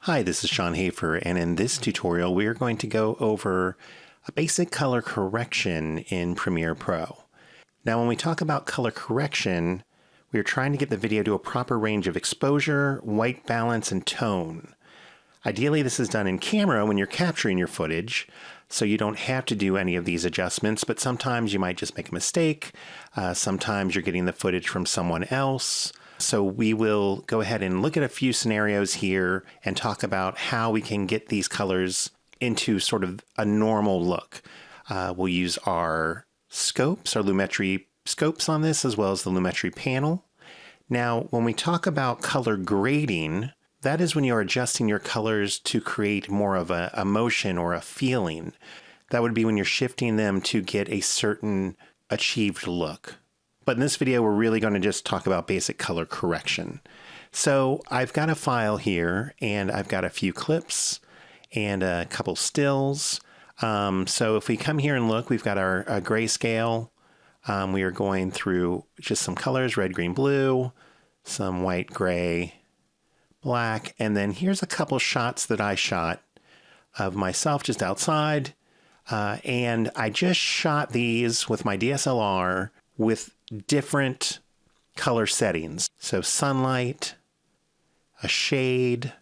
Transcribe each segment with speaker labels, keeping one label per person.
Speaker 1: Hi, this is Sean Hafer, and in this tutorial we are going to go over a basic color correction in Premiere Pro. Now when we talk about color correction, we are trying to get the video to a proper range of exposure, white balance, and tone. Ideally this is done in camera when you're capturing your footage, so you don't have to do any of these adjustments, but sometimes you might just make a mistake. Sometimes you're getting the footage from someone else. So we will go ahead and look at a few scenarios here and talk about how we can get these colors into sort of a normal look. We'll use our scopes, our Lumetri scopes on this, as well as the Lumetri panel. Now, when we talk about color grading, that is when you're adjusting your colors to create more of a emotion or a feeling. That would be when you're shifting them to get a certain achieved look. But in this video, we're really going to just talk about basic color correction. So I've got a file here, and I've got a few clips and a couple stills. So if we come here and look, we've got our grayscale. We are going through just some colors, red, green, blue, some white, gray, black. And then here's a couple shots that I shot of myself just outside. And I just shot these with my DSLR with different color settings. So sunlight, a shade,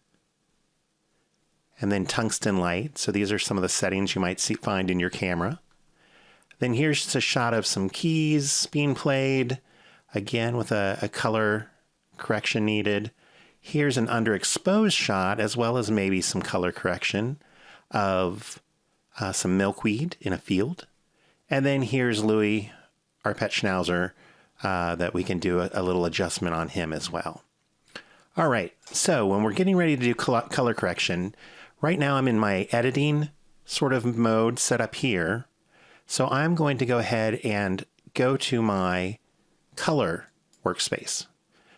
Speaker 1: and then tungsten light. So these are some of the settings you might find in your camera. Then here's a shot of some keys being played, again with a color correction needed. Here's an underexposed shot, as well as maybe some color correction of some milkweed in a field. And then here's Louis, our pet schnauzer, that we can do a little adjustment on him as well. All right, so when we're getting ready to do color correction, right now I'm in my editing sort of mode set up here. So I'm going to go ahead and go to my color workspace.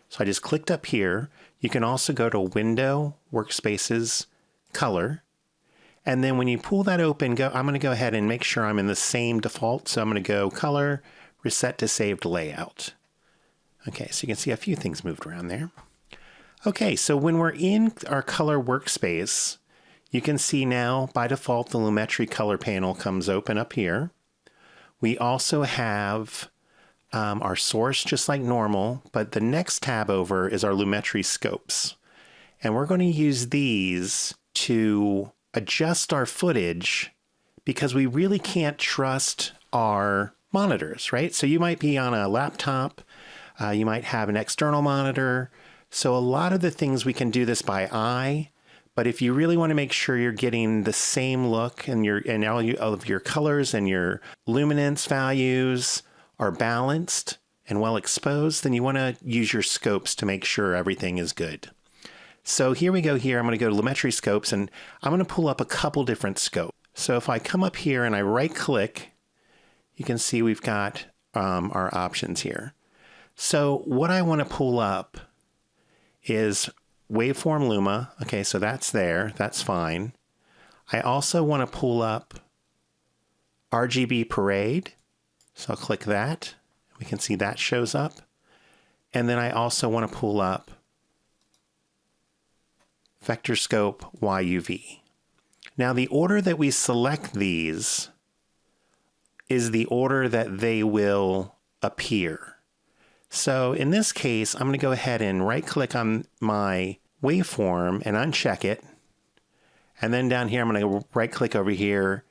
Speaker 1: So I just clicked up here. You can also go to Window, Workspaces, Color. And then when you pull that open, I'm going to go ahead and make sure I'm in the same default. So I'm going to go Color, Reset to Saved Layout. Okay, so you can see a few things moved around there. Okay, so when we're in our color workspace, you can see now by default the Lumetri color panel comes open up here. We also have our source just like normal, but the next tab over is our Lumetri Scopes. And we're going to use these to adjust our footage because we really can't trust our monitors, right? So you might be on a laptop, you might have an external monitor. So a lot of the things we can do this by eye, but if you really want to make sure you're getting the same look and all of your colors and your luminance values are balanced and well exposed, then you want to use your scopes to make sure everything is good. So here we go here. I'm going to go to Lumetri Scopes and I'm going to pull up a couple different scopes. So if I come up here and I right click, you can see we've got our options here. So what I want to pull up is Waveform Luma. Okay, so that's there. That's fine. I also want to pull up RGB Parade. So I'll click that. We can see that shows up. And then I also want to pull up Vector Scope YUV. Now the order that we select these is the order that they will appear. So in this case, I'm going to go ahead and right click on my waveform and uncheck it. And then down here, I'm going to right click over here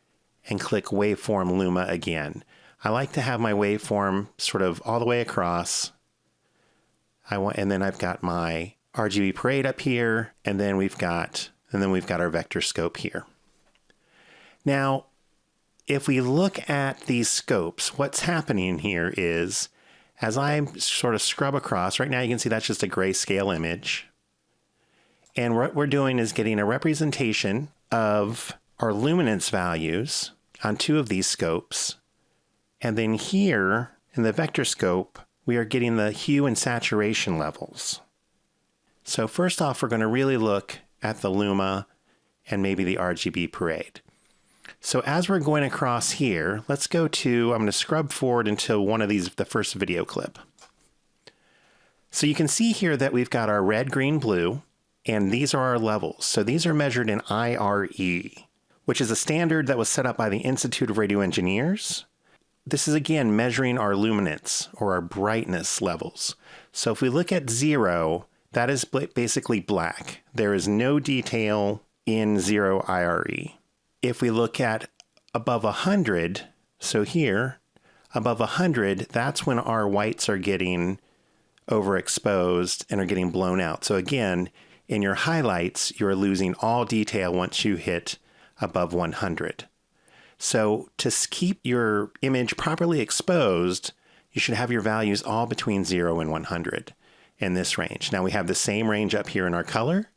Speaker 1: and click Waveform Luma again. I like to have my waveform sort of all the way across. And then I've got my RGB Parade up here, and then we've got our vector scope here. Now, if we look at these scopes, what's happening here is, as I sort of scrub across, right now you can see that's just a grayscale image. And what we're doing is getting a representation of our luminance values on two of these scopes. And then here in the vector scope, we are getting the hue and saturation levels. So first off, we're going to really look at the Luma and maybe the RGB Parade. So as we're going across here, let's go to, I'm going to scrub forward until one of these, the first video clip. So you can see here that we've got our red, green, blue, And these are our levels. So these are measured in IRE, which is a standard that was set up by the Institute of Radio Engineers. This is again measuring our luminance or our brightness levels. So if we look at 0, that is basically black. There is no detail in 0 IRE. If we look at above 100, so here, above 100, that's when our whites are getting overexposed and are getting blown out. So again, in your highlights, you're losing all detail once you hit above 100. So to keep your image properly exposed, you should have your values all between 0 and 100 in this range. Now we have the same range up here in our color,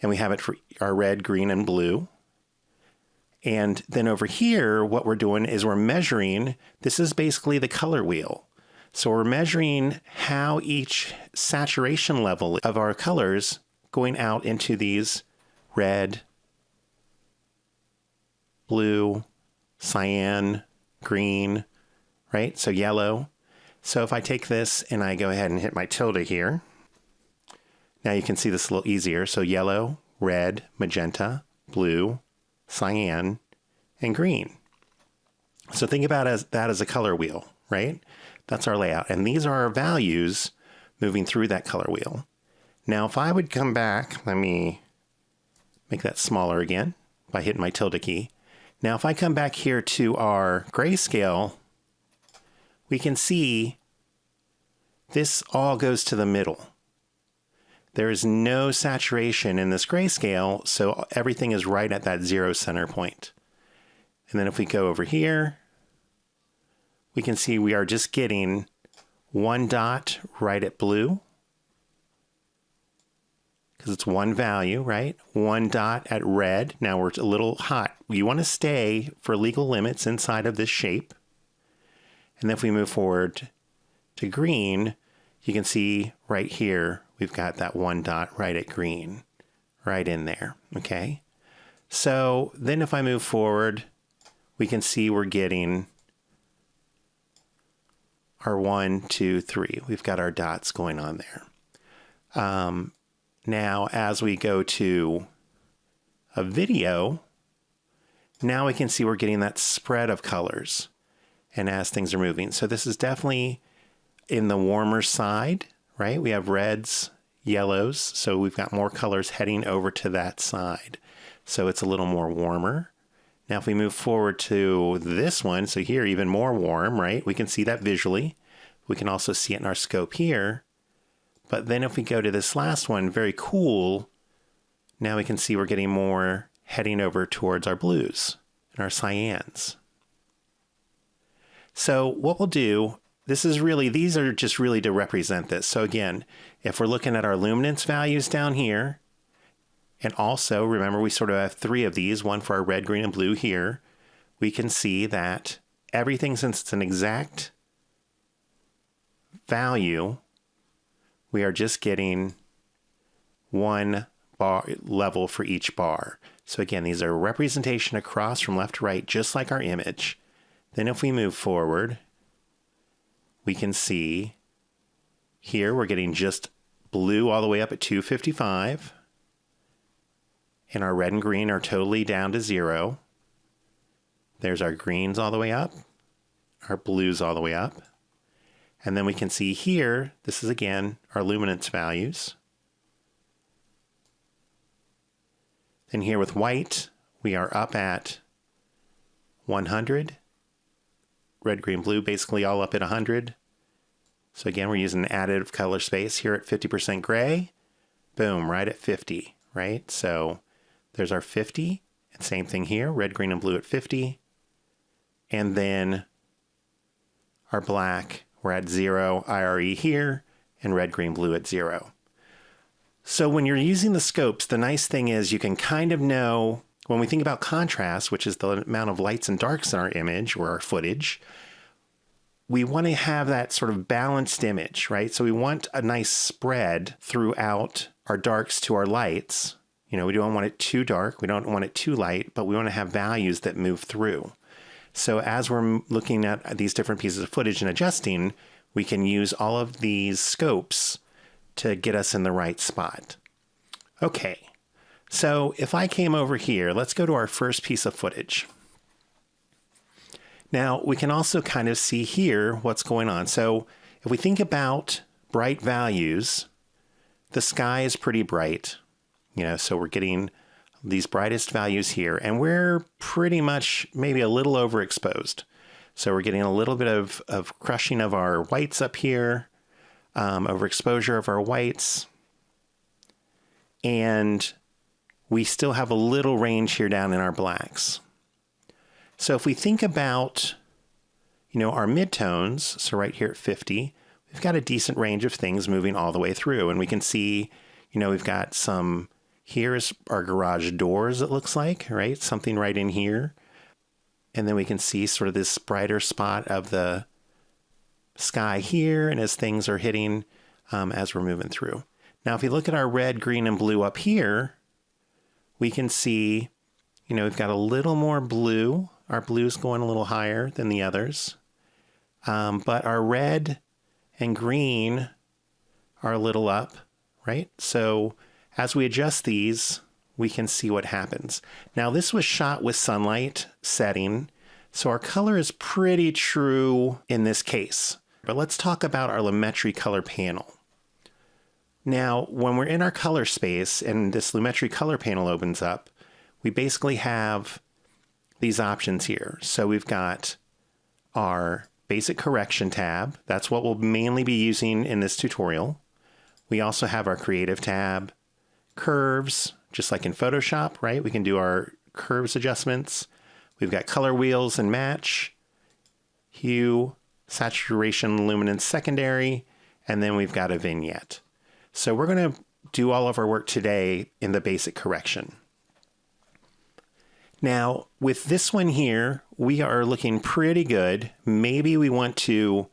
Speaker 1: and we have it for our red, green, and blue. And then over here, what we're doing is we're measuring, this is basically the color wheel. So we're measuring how each saturation level of our colors going out into these red, blue, cyan, green, right? So yellow. So if I take this and I go ahead and hit my tilde here, now you can see this a little easier. So yellow, red, magenta, blue, cyan, and green. So think about that as a color wheel, right? That's our layout. And these are our values moving through that color wheel. Now, if I would come back, let me make that smaller again by hitting my tilde key. Now, if I come back here to our grayscale, we can see this all goes to the middle. There is no saturation in this grayscale, so everything is right at that 0 center point. And then if we go over here, we can see we are just getting one dot right at blue, because it's one value, right? One dot at red. Now we're a little hot. You want to stay for legal limits inside of this shape. And then if we move forward to green, you can see right here, we've got that one dot right at green, right in there, okay? So then if I move forward, we can see we're getting our 1, 2, 3. We've got our dots going on there. Now, as we go to a video, now we can see we're getting that spread of colors and as things are moving. So this is definitely in the warmer side, right? We have reds, yellows, so we've got more colors heading over to that side. So it's a little more warmer. Now, if we move forward to this one, so here even more warm, right? We can see that visually. We can also see it in our scope here. But then if we go to this last one, very cool, now we can see we're getting more heading over towards our blues and our cyans. So what we'll do, these are just really to represent this. So again, if we're looking at our luminance values down here, and also remember we sort of have 3 of these, one for our red, green, and blue here, we can see that everything, since it's an exact value, we are just getting one bar level for each bar. So again, these are representation across from left to right, just like our image. Then if we move forward, we can see here we're getting just blue all the way up at 255. And our red and green are totally down to 0. There's our greens all the way up, our blues all the way up. And then we can see here, this is again our luminance values. Then here with white, we are up at 100. Red, green, blue, basically all up at 100. So again, we're using additive color space here at 50% gray. Boom, right at 50, right? So there's our 50. And same thing here, red, green, and blue at 50. And then our black, we're at 0 IRE here, and red, green, blue at 0. So when you're using the scopes, the nice thing is you can kind of know, when we think about contrast, which is the amount of lights and darks in our image or our footage, we want to have that sort of balanced image, right? So we want a nice spread throughout our darks to our lights. You know, we don't want it too dark, we don't want it too light, but we want to have values that move through. So as we're looking at these different pieces of footage and adjusting, we can use all of these scopes to get us in the right spot. Okay, so if I came over here, let's go to our first piece of footage. Now, we can also kind of see here what's going on. So if we think about bright values, the sky is pretty bright, so we're getting these brightest values here, and we're pretty much maybe a little overexposed. So we're getting a little bit of crushing of our whites up here, overexposure of our whites, and we still have a little range here down in our blacks. So if we think about, our midtones, so right here at 50, we've got a decent range of things moving all the way through, and we can see, we've got some. Here's our garage doors, it looks like, right? Something right in here. And then we can see sort of this brighter spot of the sky here, and as things are hitting as we're moving through. Now, if we look at our red, green, and blue up here, we can see, we've got a little more blue. Our blue's going a little higher than the others. But our red and green are a little up, right? So as we adjust these, we can see what happens. Now, this was shot with sunlight setting, so our color is pretty true in this case. But let's talk about our Lumetri color panel. Now, when we're in our color space and this Lumetri color panel opens up, we basically have these options here. So we've got our basic correction tab. That's what we'll mainly be using in this tutorial. We also have our creative tab, curves, just like in Photoshop, right? We can do our curves adjustments. We've got color wheels and match, hue, saturation, luminance secondary, and then we've got a vignette. So we're going to do all of our work today in the basic correction. Now, with this one here, we are looking pretty good. Maybe we want to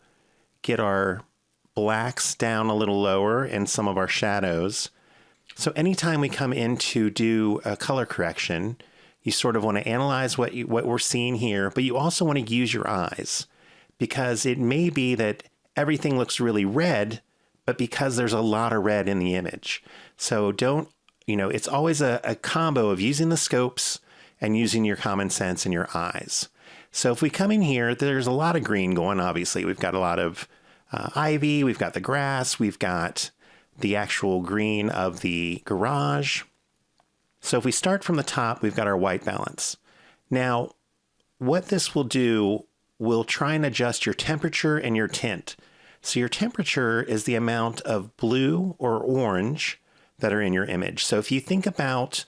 Speaker 1: get our blacks down a little lower and some of our shadows. So anytime we come in to do a color correction, you sort of want to analyze what we're seeing here, but you also want to use your eyes, because it may be that everything looks really red, but because there's a lot of red in the image. So don't, it's always a combo of using the scopes and using your common sense and your eyes. So if we come in here, there's a lot of green going, obviously. We've got a lot of ivy, we've got the grass, we've got the actual green of the garage. So if we start from the top, we've got our white balance. Now, what this will do, we'll try and adjust your temperature and your tint. So your temperature is the amount of blue or orange that are in your image. So if you think about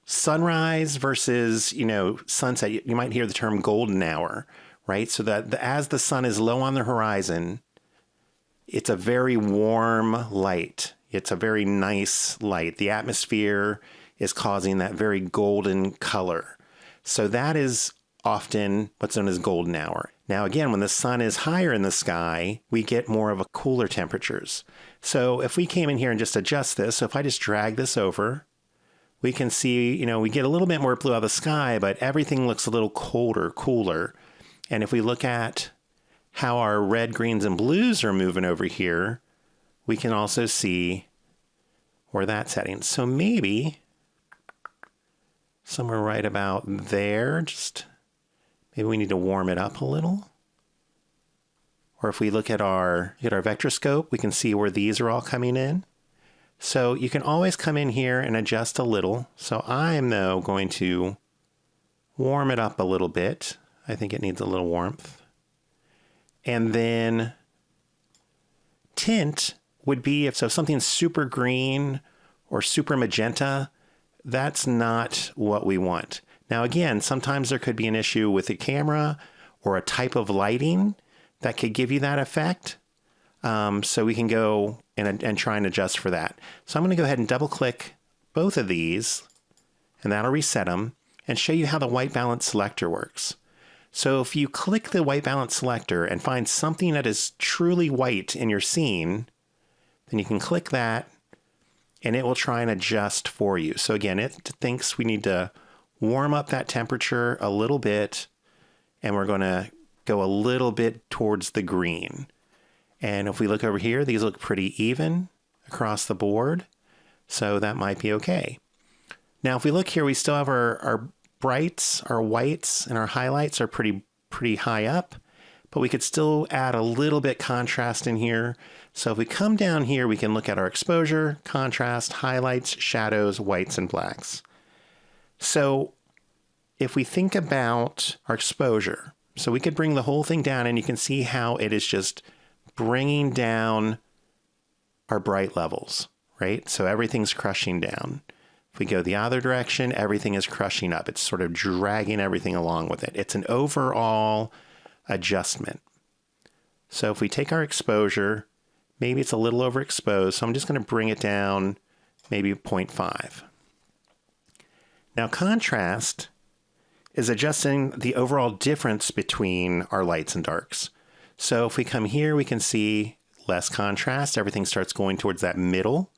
Speaker 1: sunrise versus, sunset, you might hear the term golden hour, right? So that as the sun is low on the horizon, it's a very warm light. It's a very nice light. The atmosphere is causing that very golden color. So that is often what's known as golden hour. Now, again, when the sun is higher in the sky, we get more of a cooler temperatures. So if we came in here and just adjust this, so if I just drag this over, we can see, we get a little bit more blue out of the sky, but everything looks a little colder, cooler. And if we look at how our red, greens, and blues are moving over here, we can also see where that's heading. So maybe somewhere right about there, maybe we need to warm it up a little. Or if we look at our vector scope, we can see where these are all coming in. So you can always come in here and adjust a little. So I'm, though, going to warm it up a little bit. I think it needs a little warmth. And then tint would be if something's super green or super magenta, that's not what we want. Now, again, sometimes there could be an issue with the camera or a type of lighting that could give you that effect. So we can go and try and adjust for that. So I'm going to go ahead and double click both of these, and that'll reset them and show you how the white balance selector works. So if you click the white balance selector and find something that is truly white in your scene, then you can click that and it will try and adjust for you. So again, it thinks we need to warm up that temperature a little bit, and we're going to go a little bit towards the green. And if we look over here, these look pretty even across the board. So that might be okay. Now, if we look here, we still have our brights, our whites, and our highlights are pretty high up, but we could still add a little bit contrast in here. So if we come down here, we can look at our exposure, contrast, highlights, shadows, whites, and blacks. So if we think about our exposure, so we could bring the whole thing down and you can see how it is just bringing down our bright levels, right? So everything's crushing down. If we go the other direction, everything is crushing up. It's sort of dragging everything along with it. It's an overall adjustment. So if we take our exposure, maybe it's a little overexposed, so I'm just going to bring it down maybe 0.5. Now contrast is adjusting the overall difference between our lights and darks. So if we come here, we can see less contrast. Everything starts going towards that middle,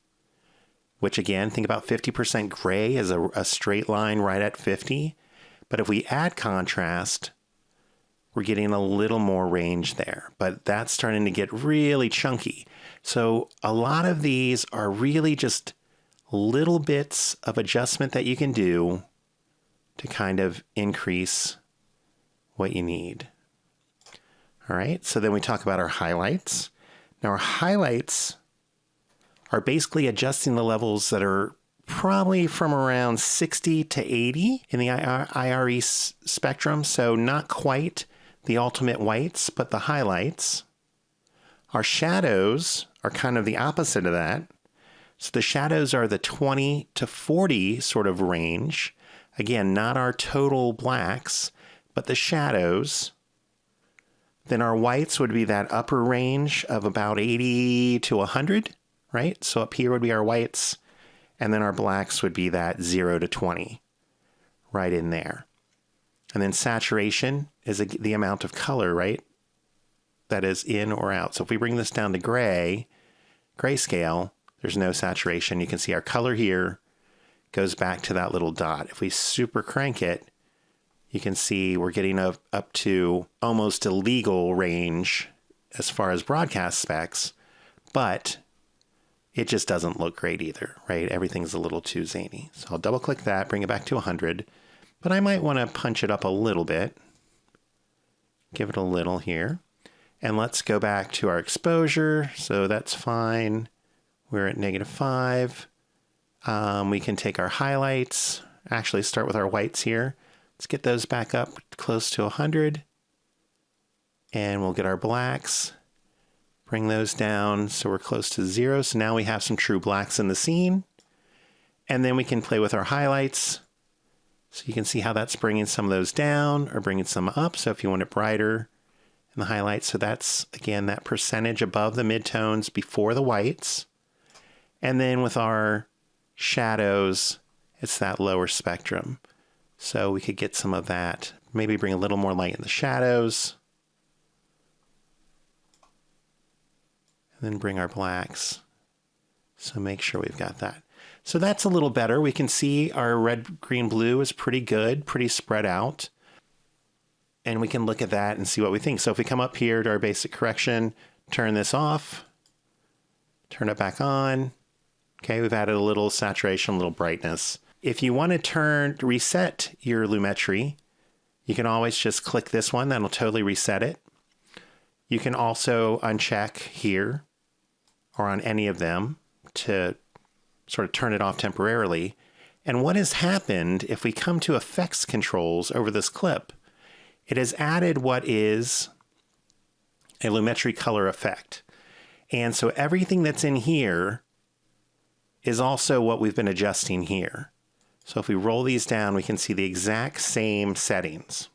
Speaker 1: which again, think about 50% gray as a straight line right at 50. But if we add contrast, we're getting a little more range there, but that's starting to get really chunky. So a lot of these are really just little bits of adjustment that you can do to kind of increase what you need. All right, so then we talk about our highlights. Now our highlights are basically adjusting the levels that are probably from around 60 to 80 in the IRE spectrum, so not quite the ultimate whites, but the highlights. Our shadows are kind of the opposite of that. So the shadows are the 20 to 40 sort of range. Again, not our total blacks, but the shadows. Then our whites would be that upper range of about 80 to 100, right? So up here would be our whites, and then our blacks would be that 0 to 20, right in there. And then saturation is the amount of color, right? That is in or out. So if we bring this down to grayscale, there's no saturation. You can see our color here goes back to that little dot. If we super crank it, you can see we're getting up to almost a legal range as far as broadcast specs, but it just doesn't look great either, right? Everything's a little too zany. So I'll double click that, bring it back to 100, but I might want to punch it up a little bit. Give it a little here. And let's go back to our exposure. So that's fine. We're at -5. We can take our highlights, actually start with our whites here. Let's get those back up close to 100. And we'll get our blacks, bring those down so we're close to 0. So now we have some true blacks in the scene. And then we can play with our highlights. So you can see how that's bringing some of those down or bringing some up. So if you want it brighter in the highlights, so that's, again, that percentage above the midtones before the whites. And then with our shadows, it's that lower spectrum. So we could get some of that, maybe bring a little more light in the shadows. And then bring our blacks. So make sure we've got that. So that's a little better. We can see our red, green, blue is pretty good, pretty spread out. And we can look at that and see what we think. So if we come up here to our basic correction, turn this off, turn it back on. Okay, we've added a little saturation, a little brightness. If you want to reset your Lumetri, you can always just click this one. That'll totally reset it. You can also uncheck here or on any of them to sort of turn it off temporarily. And what has happened, if we come to effects controls over this clip, it has added what is a Lumetri color effect. And so everything that's in here is also what we've been adjusting here. So if we roll these down, we can see the exact same settings.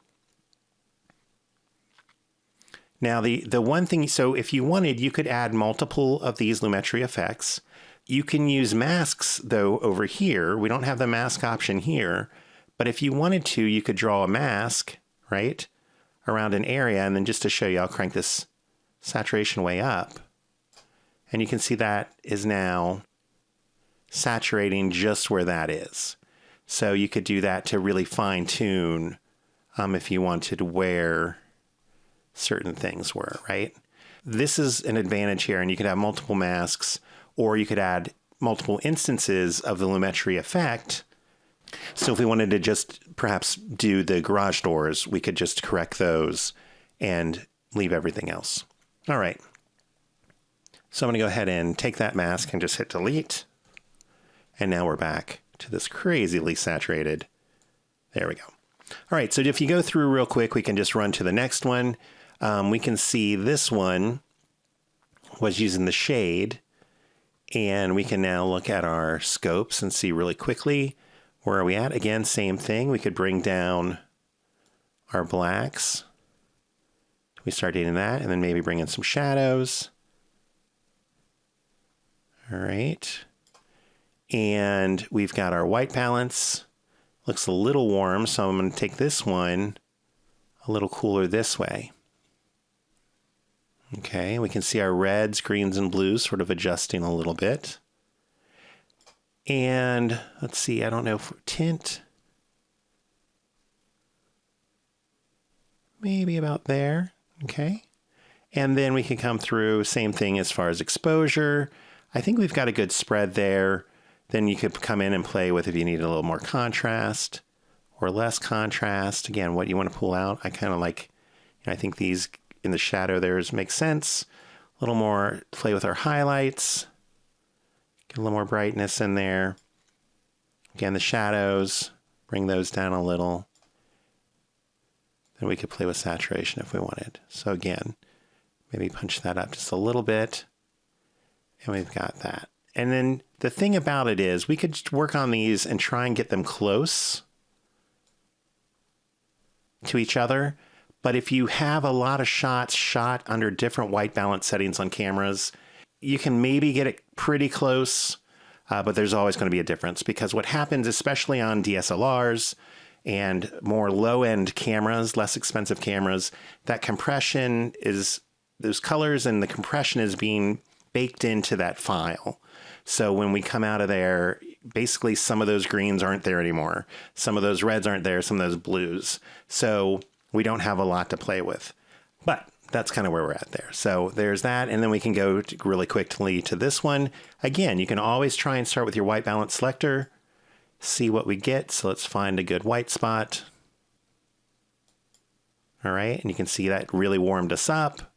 Speaker 1: Now the one thing, so if you wanted, you could add multiple of these Lumetri effects. You can use masks though over here. We don't have the mask option here, but if you wanted to, you could draw a mask, right, around an area. And then just to show you, I'll crank this saturation way up. And you can see that is now saturating just where that is. So you could do that to really fine tune if you wanted where certain things were, right? This is an advantage here, and you could have multiple masks, or you could add multiple instances of the Lumetri effect. So if we wanted to just perhaps do the garage doors, we could just correct those and leave everything else. All right. So I'm going to go ahead and take that mask and just hit delete. And now we're back to this crazily saturated. There we go. All right. So if you go through real quick, we can just run to the next one. We can see this one was using the shade. And we can now look at our scopes and see really quickly, where are we at? Again, same thing. We could bring down our blacks. We start doing that, and then maybe bring in some shadows. All right. And we've got our white balance. Looks a little warm, so I'm going to take this one a little cooler this way. Okay, we can see our reds, greens, and blues sort of adjusting a little bit. And let's see, I don't know if tint. Maybe about there, okay. And then we can come through, same thing as far as exposure. I think we've got a good spread there. Then you could come in and play with if you need a little more contrast or less contrast. Again, what you want to pull out, I kind of like, I think these in the shadow there makes sense. A little more play with our highlights. Get a little more brightness in there. Again, the shadows, bring those down a little. Then we could play with saturation if we wanted. So again, maybe punch that up just a little bit. And we've got that. And then the thing about it is we could work on these and try and get them close to each other. But if you have a lot of shots shot under different white balance settings on cameras, you can maybe get it pretty close, but there's always going to be a difference, because what happens, especially on DSLRs and more low-end cameras, less expensive cameras, that compression is, those colors and the compression is being baked into that file. So when we come out of there, basically some of those greens aren't there anymore. Some of those reds aren't there, some of those blues. So we don't have a lot to play with, but that's kind of where we're at there. So there's that. And then we can go really quickly to this one. Again, you can always try and start with your white balance selector, see what we get. So let's find a good white spot. All right. And you can see that really warmed us up,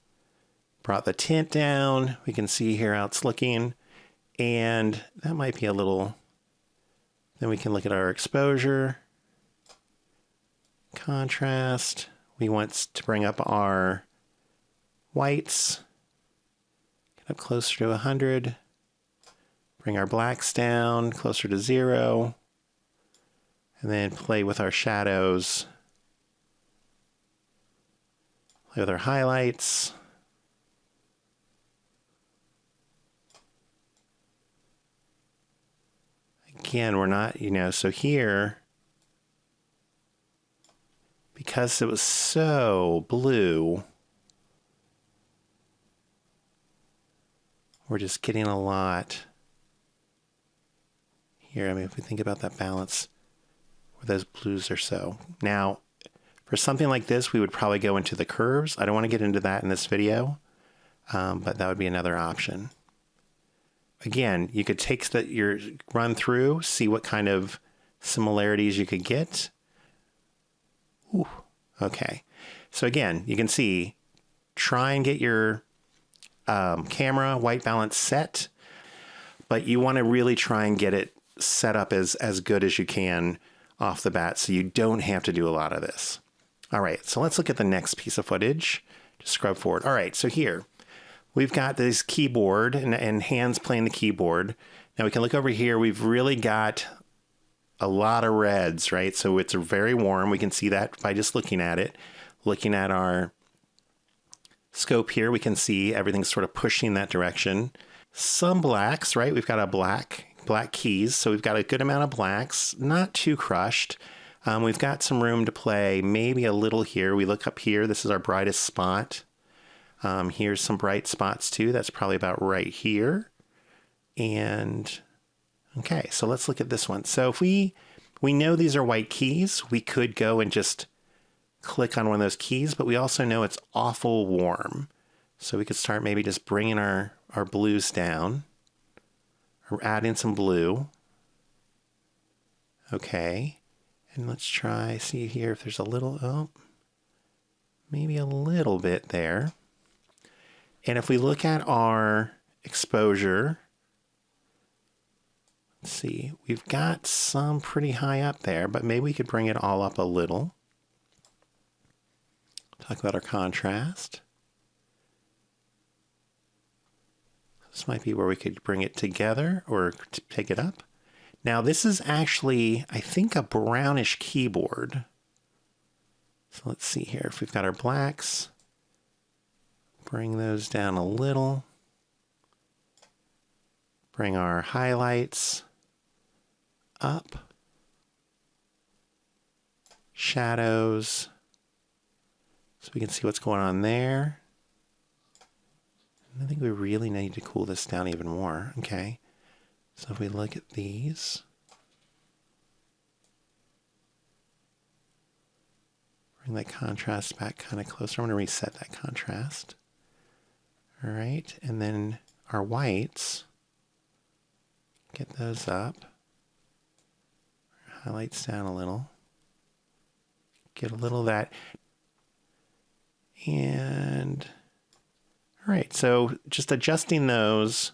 Speaker 1: brought the tint down. We can see here how it's looking, and that might be a little, then we can look at our exposure. Contrast, we want to bring up our whites, get up closer to 100, bring our blacks down closer to 0, and then play with our shadows, play with our highlights. Again, we're not, so here, because it was so blue, we're just getting a lot here. I mean, if we think about that balance, where those blues are so. Now, for something like this, we would probably go into the curves. I don't want to get into that in this video, but that would be another option. Again, you could take your run through, see what kind of similarities you could get. Ooh, okay. So again, you can see, try and get your camera white balance set, but you want to really try and get it set up as good as you can off the bat, so you don't have to do a lot of this. All right, so let's look at the next piece of footage. Just scrub forward. All right, so here we've got this keyboard and hands playing the keyboard. Now we can look over here. We've really got a lot of reds, right? So it's very warm. We can see that by just looking at it. Looking at our scope here, we can see everything's sort of pushing that direction. Some blacks, right? We've got a black keys, so we've got a good amount of blacks, not too crushed. We've got some room to play, maybe a little here. We look up here, this is our brightest spot. Here's some bright spots too. That's probably about right here. And okay, so let's look at this one. So if we know these are white keys, we could go and just click on one of those keys, but we also know it's awful warm. So we could start maybe just bringing our blues down, We're adding some blue. Okay. And let's try, see here if there's a little, oh, maybe a little bit there. And if we look at our exposure, let's see, we've got some pretty high up there, but maybe we could bring it all up a little. Talk about our contrast. This might be where we could bring it together or take it up. Now this is actually, I think, a brownish keyboard. So let's see here. If we've got our blacks, bring those down a little. Bring our highlights up. Shadows. So we can see what's going on there. I think we really need to cool this down even more. Okay. So if we look at these, bring that contrast back kind of closer. I'm going to reset that contrast. All right. And then our whites, get those up. Highlights down a little. Get a little of that. And all right, so just adjusting those,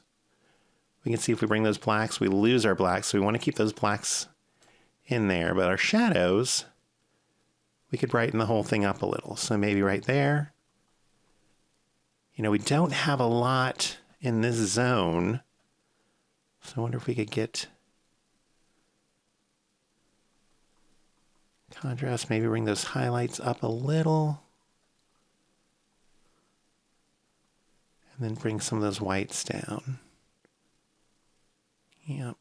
Speaker 1: we can see if we bring those blacks, we lose our blacks. So we want to keep those blacks in there, but our shadows, we could brighten the whole thing up a little. So maybe right there. You know, we don't have a lot in this zone. So I wonder if we could get contrast, maybe bring those highlights up a little. And then bring some of those whites down. Yep.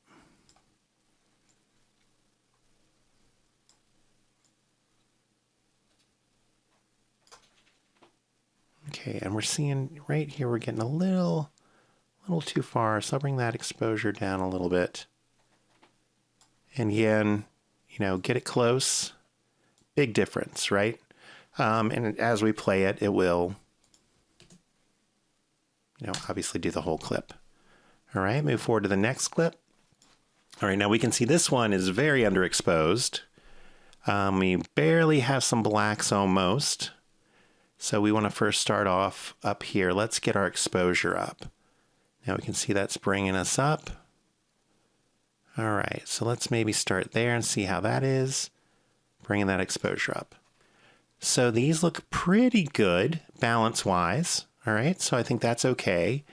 Speaker 1: Okay, and we're seeing right here, we're getting a little too far. So I'll bring that exposure down a little bit. And again, you know, get it close. Big difference, right? And as we play it, it will, you know, obviously do the whole clip. All right, move forward to the next clip. All right, now we can see this one is very underexposed. We barely have some blacks almost. So we want to first start off up here. Let's get our exposure up. Now we can see that's bringing us up. All right, so let's maybe start there and see how that is. Bringing that exposure up. So these look pretty good balance-wise. All right, so I think that's okay.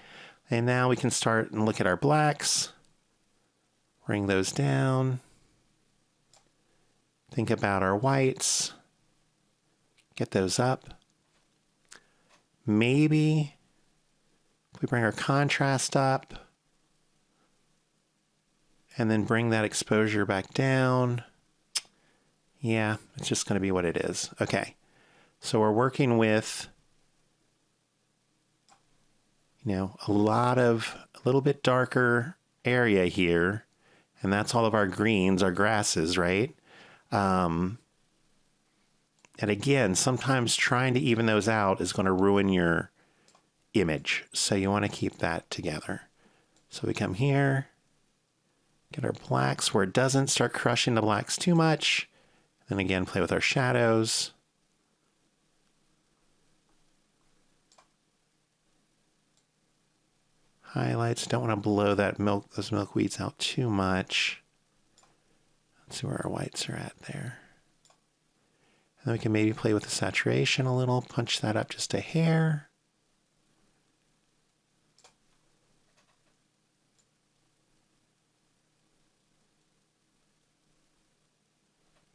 Speaker 1: And now we can start and look at our blacks. Bring those down. Think about our whites. Get those up. Maybe if we bring our contrast up and then bring that exposure back down. Yeah, it's just going to be what it is. Okay, so we're working with, you know, a little bit darker area here, and that's all of our greens, our grasses, right? And again, sometimes trying to even those out is going to ruin your image. So you want to keep that together. So we come here, get our blacks where it doesn't start crushing the blacks too much. Then again, play with our shadows. Highlights, don't want to blow those milkweeds out too much. Let's see where our whites are at there. And then we can maybe play with the saturation a little, punch that up just a hair.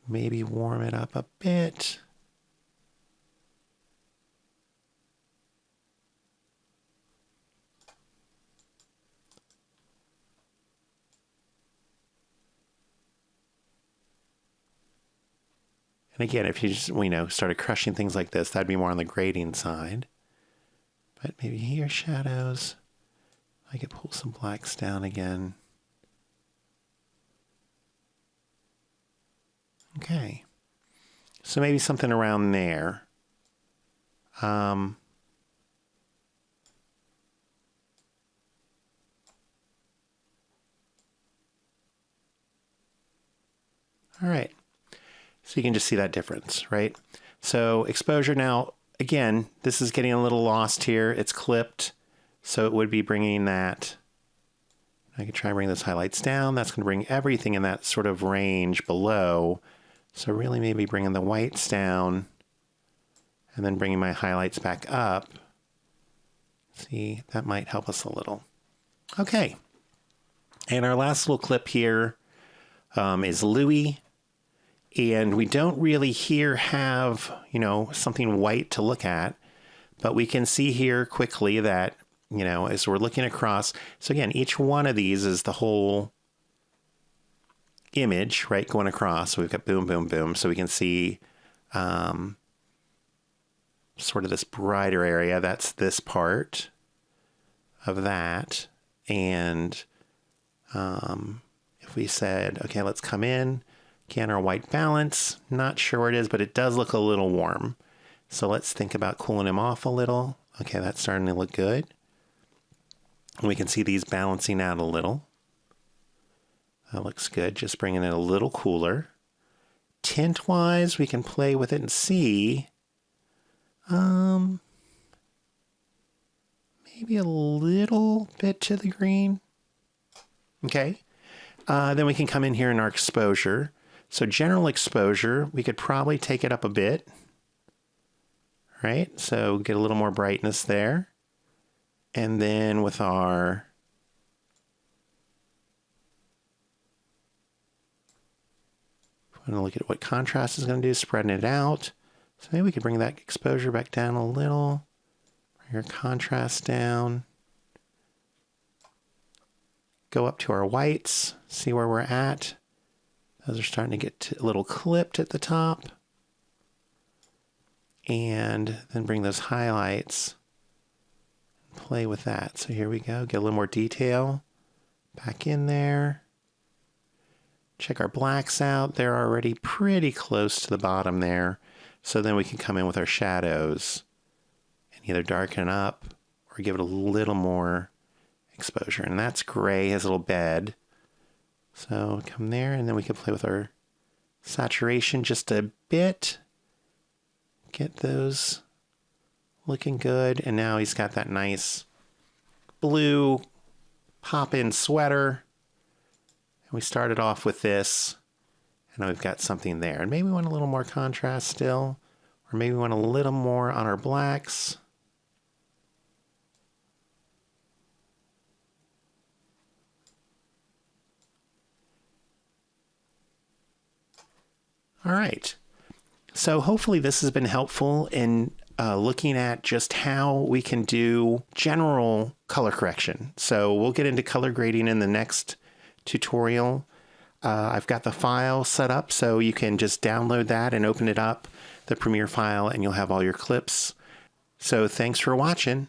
Speaker 1: Maybe warm it up a bit. And again, if you just, you know, started crushing things like this, that'd be more on the grading side. But maybe here, shadows. I could pull some blacks down again. Okay. So maybe something around there. All right. So you can just see that difference, right? So exposure now, again, this is getting a little lost here. It's clipped, so it would be bringing that. I can try and bring those highlights down. That's going to bring everything in that sort of range below. So really maybe bringing the whites down and then bringing my highlights back up. See, that might help us a little. Okay. And our last little clip here is Louis. And we don't really here have, you know, something white to look at, but we can see here quickly that, you know, as we're looking across. So again, each one of these is the whole image, right, going across. So we've got boom, boom, boom. So we can see sort of this brighter area. That's this part of that. And if we said, okay, let's come in. Again, our white balance, not sure where it is, but it does look a little warm. So let's think about cooling him off a little. Okay, that's starting to look good. And we can see these balancing out a little. That looks good, just bringing it a little cooler. Tint-wise, we can play with it and see. Maybe a little bit to the green. Okay. Then we can come in here in our exposure. So general exposure, we could probably take it up a bit, right? So get a little more brightness there. And then with our I'm going to look at what contrast is going to do, spreading it out. So maybe we could bring that exposure back down a little, bring our contrast down. Go up to our whites, see where we're at. Those are starting to get a little clipped at the top. And then bring those highlights, play with that. So here we go, get a little more detail back in there. Check our blacks out. They're already pretty close to the bottom there. So then we can come in with our shadows and either darken up or give it a little more exposure. And that's gray, has a little bed. So come there, and then we can play with our saturation just a bit. Get those looking good. And now he's got that nice blue pop-in sweater. And we started off with this, and now we've got something there. And maybe we want a little more contrast still, or maybe we want a little more on our blacks. All right, so hopefully this has been helpful in looking at just how we can do general color correction. So we'll get into color grading in the next tutorial. I've got the file set up so you can just download that and open it up, the Premiere file, and you'll have all your clips. So thanks for watching.